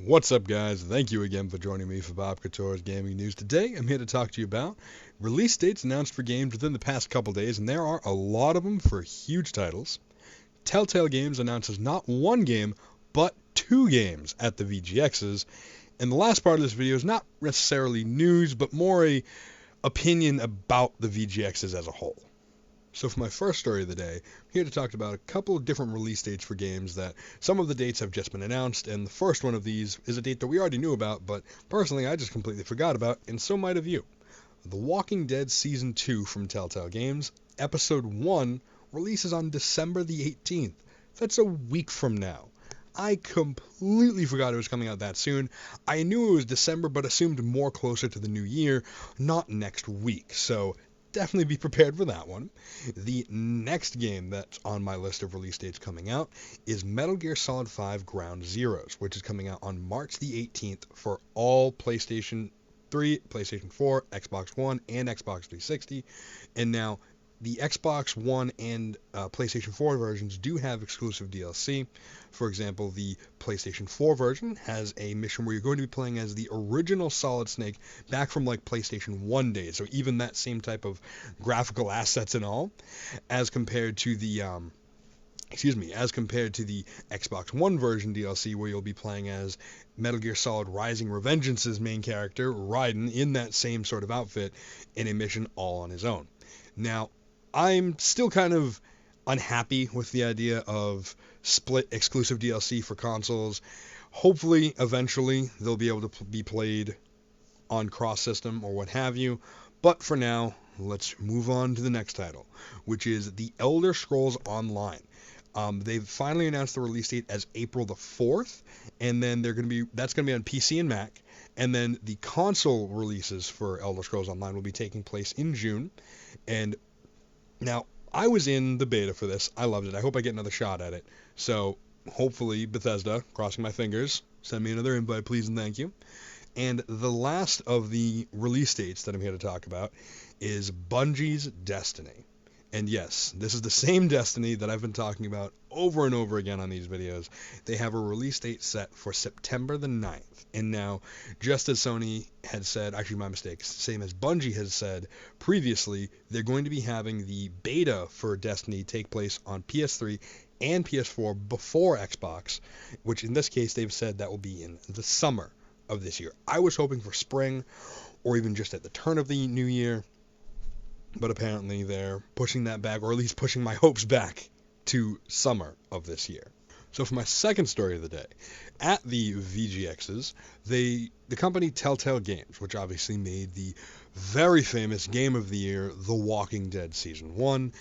What's up, guys? Thank you again for joining me for Bob Couture's Gaming News. Today, I'm here to talk to you about release dates announced for games within the past couple days, and there are a lot of them for huge titles. TellTale Games announces not one game, but two games at the VGXs, and the last part of this video is not necessarily news, but more a opinion about the VGXs as a whole. So for my first story of the day, I'm here to talk about a couple of different release dates for games that some of the dates have just been announced, and the first one of these is a date that we already knew about, but personally I just completely forgot about, and so might have you. The Walking Dead Season 2 from TellTale Games, Episode 1, releases on December the 18th. That's a week from now. I completely forgot it was coming out that soon. I knew it was December, but assumed more closer to the new year, not next week, so definitely be prepared for that one. The next game that's on my list of release dates coming out is Metal Gear Solid 5 Ground Zeroes, which is coming out on March the 18th for all PlayStation 3, PlayStation 4, Xbox One, and Xbox 360. And now the Xbox One and PlayStation 4 versions do have exclusive DLC. For example, the PlayStation 4 version has a mission where you're going to be playing as the original Solid Snake back from like PlayStation 1 days, so even that same type of graphical assets and all, as compared to the Xbox One version DLC where you'll be playing as Metal Gear Solid Rising Revengeance's main character, Raiden, in that same sort of outfit in a mission all on his own. Now, I'm still kind of unhappy with the idea of split exclusive DLC for consoles. Hopefully, eventually, they'll be able to be played on cross-system or what have you. But for now, let's move on to the next title, which is The Elder Scrolls Online. They've finally announced the release date as April the 4th, and then that's going to be on PC and Mac. And then the console releases for Elder Scrolls Online will be taking place in June. And now, I was in the beta for this. I loved it. I hope I get another shot at it. So, hopefully, Bethesda, crossing my fingers, send me another invite, please and thank you. And the last of the release dates that I'm here to talk about is Bungie's Destiny. And yes, this is the same Destiny that I've been talking about over and over again on these videos. They have a release date set for September the 9th. And now, just as Sony had said, actually my mistake, same as Bungie has said previously, they're going to be having the beta for Destiny take place on PS3 and PS4 before Xbox, which in this case they've said that will be in the summer of this year. I was hoping for spring or even just at the turn of the new year, but apparently they're pushing that back, or at least pushing my hopes back to summer of this year. So for my second story of the day, at the VGXs, the company TellTale Games, which obviously made the very famous game of the year, The Walking Dead Season 1,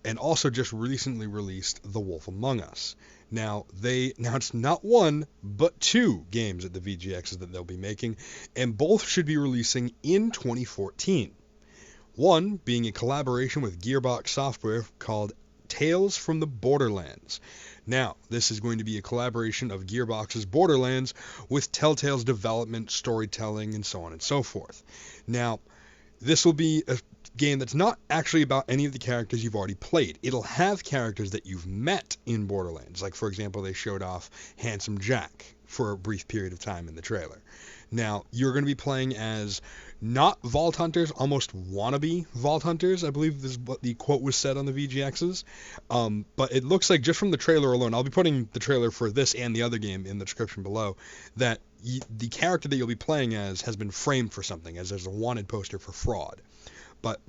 and also just recently released The Wolf Among Us. Now, they announced not one, but two games at the VGXs that they'll be making, and both should be releasing in 2014. One being a collaboration with Gearbox Software called Tales from the Borderlands. Now, this is going to be a collaboration of Gearbox's Borderlands with Telltale's development, storytelling, and so on and so forth. Now, this will be a game that's not actually about any of the characters you've already played. It'll have characters that you've met in Borderlands. Like, for example, they showed off Handsome Jack for a brief period of time in the trailer. Now, you're going to be playing as not Vault Hunters, almost wannabe Vault Hunters, I believe this is what the quote was said on the VGXs. But it looks like just from the trailer alone, I'll be putting the trailer for this and the other game in the description below, that the character that you'll be playing as has been framed for something, as there's a wanted poster for fraud. But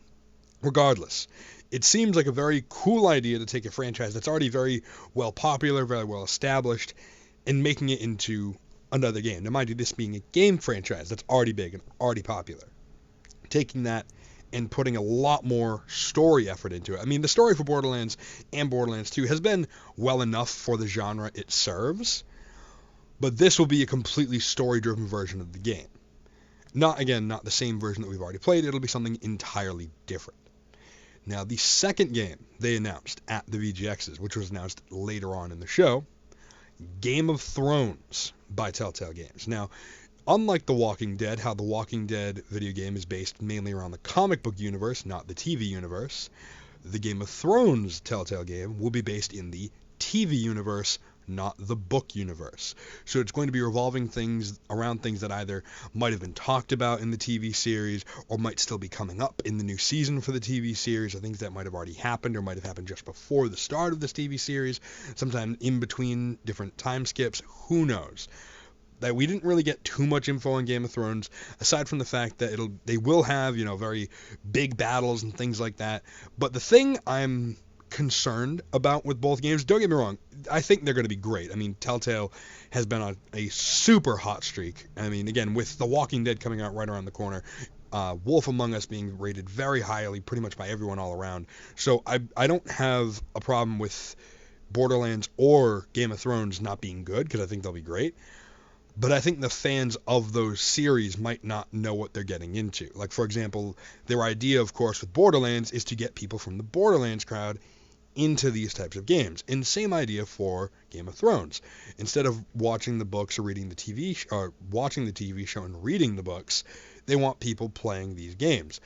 regardless, it seems like a very cool idea to take a franchise that's already very well popular, very well established, and making it into another game. Now, mind you, this being a game franchise that's already big and already popular. Taking that and putting a lot more story effort into it. I mean, the story for Borderlands and Borderlands 2 has been well enough for the genre it serves, but this will be a completely story-driven version of the game. Not the same version that we've already played. It'll be something entirely different. Now, the second game they announced at the VGXs, which was announced later on in the show, Game of Thrones by TellTale Games. Now, unlike The Walking Dead, how The Walking Dead video game is based mainly around the comic book universe, not the TV universe, the Game of Thrones TellTale game will be based in the TV universe not the book universe. So it's going to be revolving things around things that either might have been talked about in the TV series or might still be coming up in the new season for the TV series, or things that might have already happened or might have happened just before the start of this TV series, sometime in between different time skips. Who knows? That we didn't really get too much info on Game of Thrones, aside from the fact that they will have, very big battles and things like that. But the thing I'm concerned about with both games, don't get me wrong, I think they're going to be great. I mean, TellTale has been on a super hot streak. I mean, again, with The Walking Dead coming out right around the corner, Wolf Among Us being rated very highly pretty much by everyone all around. So I don't have a problem with Borderlands or Game of Thrones not being good, because I think they'll be great. But I think the fans of those series might not know what they're getting into. Like, for example, their idea, of course, with Borderlands is to get people from the Borderlands crowd into these types of games. And same idea for Game of Thrones. Instead of watching the books or reading the TV or watching the TV show and reading the books, they want people playing these games.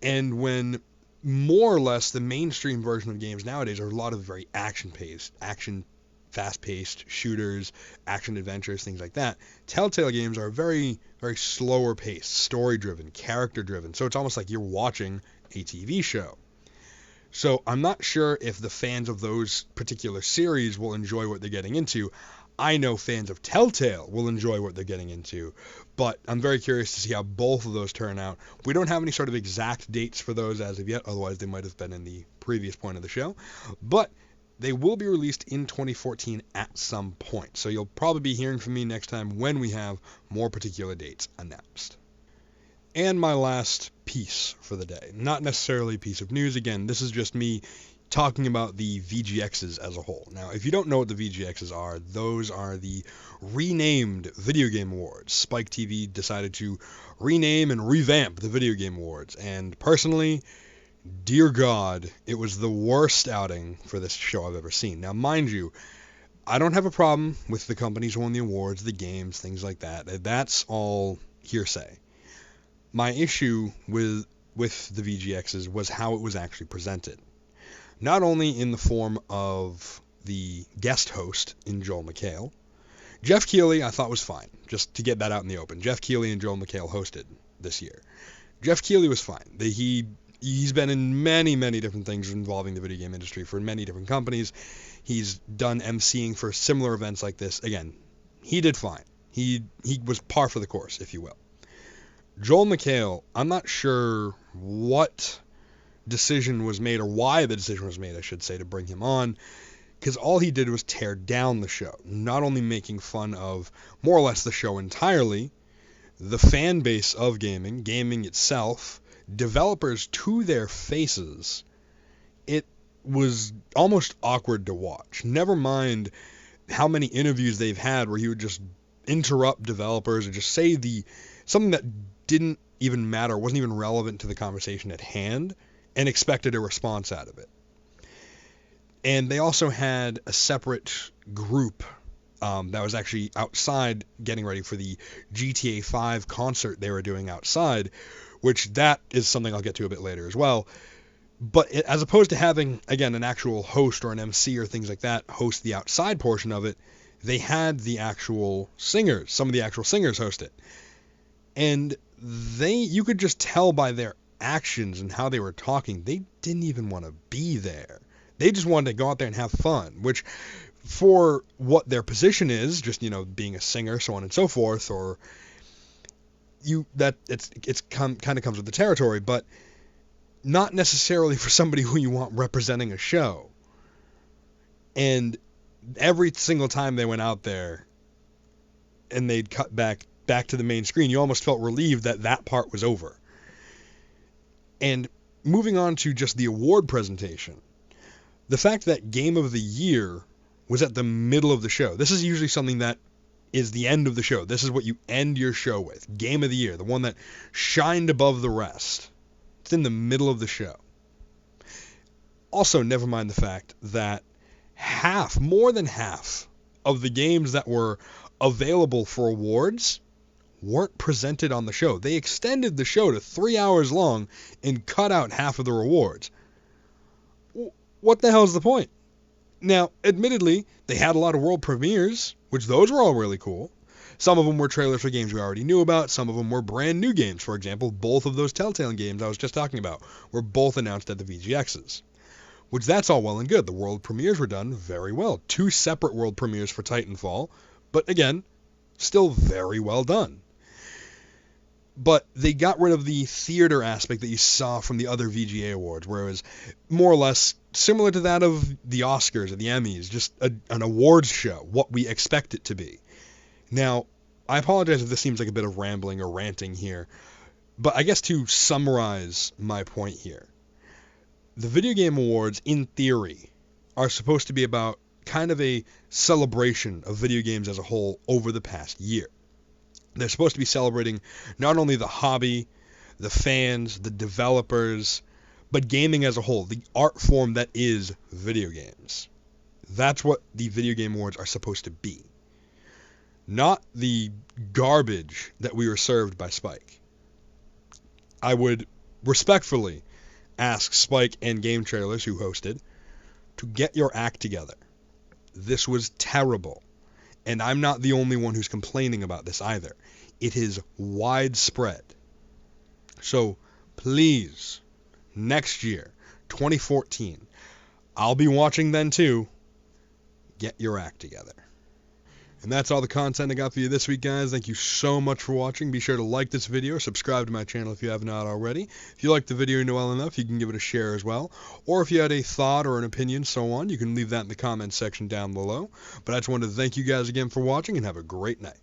And when more or less the mainstream version of games nowadays are a lot of very fast-paced shooters, action adventures, things like that. TellTale games are very, very slower paced, story-driven, character-driven. So it's almost like you're watching a TV show. So I'm not sure if the fans of those particular series will enjoy what they're getting into. I know fans of TellTale will enjoy what they're getting into, but I'm very curious to see how both of those turn out. We don't have any sort of exact dates for those as of yet, otherwise they might have been in the previous point of the show. But they will be released in 2014 at some point, so you'll probably be hearing from me next time when we have more particular dates announced. And my last piece for the day, not necessarily a piece of news, again, this is just me talking about the VGXs as a whole. Now, if you don't know what the VGXs are, those are the renamed Video Game Awards. Spike TV decided to rename and revamp the Video Game Awards, and personally, dear God, it was the worst outing for this show I've ever seen. Now, mind you, I don't have a problem with the companies who won the awards, the games, things like that. That's all hearsay. My issue with the VGXs was how it was actually presented. Not only in the form of the guest host in Joel McHale. Jeff Keighley I thought was fine, just to get that out in the open. Jeff Keighley and Joel McHale hosted this year. Jeff Keighley was fine. He's been in many, many different things involving the video game industry for many different companies. He's done emceeing for similar events like this. Again, he did fine. He was par for the course, if you will. Joel McHale, I'm not sure what decision was made, or why the decision was made, I should say, to bring him on, because all he did was tear down the show, not only making fun of more or less the show entirely, the fan base of gaming itself, developers to their faces. It was almost awkward to watch. Never mind how many interviews they've had where he would just interrupt developers and just say something that didn't even matter, wasn't even relevant to the conversation at hand, and expected a response out of it. And they also had a separate group that was actually outside getting ready for the GTA 5 concert they were doing outside, which that is something I'll get to a bit later as well. But as opposed to having, again, an actual host or an MC or things like that host the outside portion of it, they had the actual singers, some of the actual singers host it. And you could just tell by their actions and how they were talking, they didn't even want to be there. They just wanted to go out there and have fun, which for what their position is, just, being a singer, so on and so forth, or it's kind of comes with the territory, but not necessarily for somebody who you want representing a show. And every single time they went out there and they'd cut back to the main screen, you almost felt relieved that part was over. And moving on to just the award presentation, the fact that Game of the Year was at the middle of the show. This is usually something that is the end of the show. This is what you end your show with. Game of the Year, the one that shined above the rest. It's in the middle of the show. Also, never mind the fact that more than half of the games that were available for awards weren't presented on the show. They extended the show to 3 hours long and cut out half of the rewards. What the hell is the point? Now, admittedly, they had a lot of world premieres, which those were all really cool. Some of them were trailers for games we already knew about. Some of them were brand new games. For example, both of those TellTale games I was just talking about were both announced at the VGXs. Which that's all well and good. The world premieres were done very well. 2 separate world premieres for Titanfall, but again, still very well done. But they got rid of the theater aspect that you saw from the other VGA awards, where it was more or less similar to that of the Oscars or the Emmys, just an awards show, what we expect it to be. Now, I apologize if this seems like a bit of rambling or ranting here, but I guess to summarize my point here, the Video Game Awards, in theory, are supposed to be about kind of a celebration of video games as a whole over the past year. They're supposed to be celebrating not only the hobby, the fans, the developers, but gaming as a whole, the art form that is video games. That's what the Video Game Awards are supposed to be. Not the garbage that we were served by Spike. I would respectfully ask Spike and Game Trailers, who hosted, to get your act together. This was terrible. And I'm not the only one who's complaining about this either. It is widespread. So please, next year, 2014, I'll be watching then too. Get your act together. And that's all the content I got for you this week, guys. Thank you so much for watching. Be sure to like this video, subscribe to my channel if you have not already. If you liked the video well enough, you can give it a share as well. Or if you had a thought or an opinion, so on, you can leave that in the comments section down below. But I just wanted to thank you guys again for watching, and have a great night.